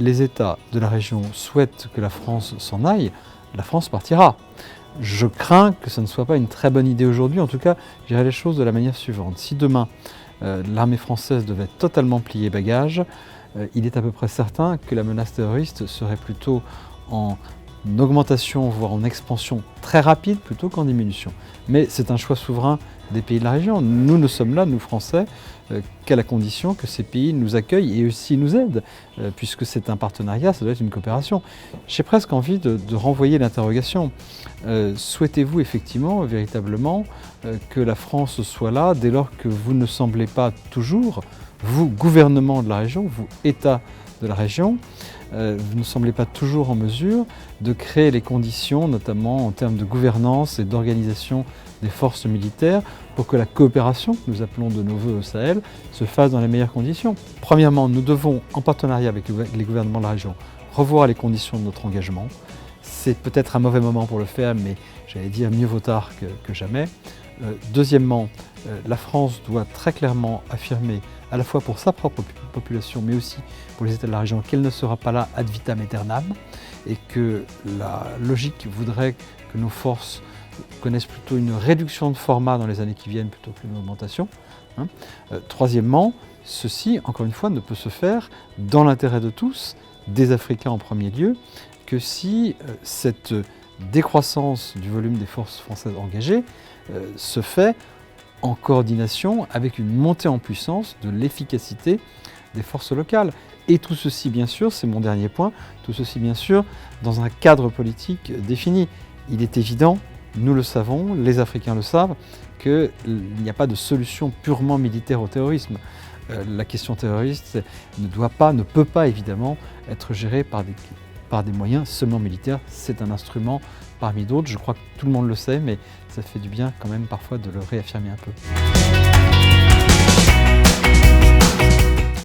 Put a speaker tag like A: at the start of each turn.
A: les États de la région souhaitent que la France s'en aille, la France partira. Je crains que ce ne soit pas une très bonne idée aujourd'hui. En tout cas, je dirais les choses de la manière suivante. Si demain, l'armée française devait totalement plier bagage, il est à peu près certain que la menace terroriste serait plutôt en augmentation, voire en expansion très rapide, plutôt qu'en diminution. Mais c'est un choix souverain des pays de la région. Nous ne sommes là, nous Français, qu'à la condition que ces pays nous accueillent et aussi nous aident, puisque c'est un partenariat, ça doit être une coopération. J'ai presque envie de renvoyer l'interrogation. Souhaitez-vous effectivement, véritablement, que la France soit là, dès lors que vous ne semblez pas toujours, vous, gouvernement de la région, vous, État de la région, vous ne semblez pas toujours en mesure de créer les conditions, notamment en termes de gouvernance et d'organisation des forces militaires, pour que la coopération, que nous appelons de nos voeux au Sahel, se fasse dans les meilleures conditions. Premièrement, nous devons, en partenariat avec les gouvernements de la région, revoir les conditions de notre engagement. C'est peut-être un mauvais moment pour le faire, mais j'allais dire mieux vaut tard que jamais. Deuxièmement, la France doit très clairement affirmer, à la fois pour sa propre population, mais aussi pour les États de la région, qu'elle ne sera pas là ad vitam aeternam, et que la logique voudrait que nos forces connaissent plutôt une réduction de format dans les années qui viennent plutôt qu'une augmentation. Troisièmement, ceci, encore une fois, ne peut se faire dans l'intérêt de tous, des Africains en premier lieu, que si cette décroissance du volume des forces françaises engagées se fait en coordination avec une montée en puissance de l'efficacité des forces locales. Et tout ceci, bien sûr, c'est mon dernier point, tout ceci, bien sûr, dans un cadre politique défini. Il est évident, nous le savons, les Africains le savent, qu'il n'y a pas de solution purement militaire au terrorisme. La question terroriste ne peut pas évidemment être gérée par des moyens seulement militaires. C'est un instrument parmi d'autres. Je crois que tout le monde le sait, mais ça fait du bien quand même parfois de le réaffirmer un peu.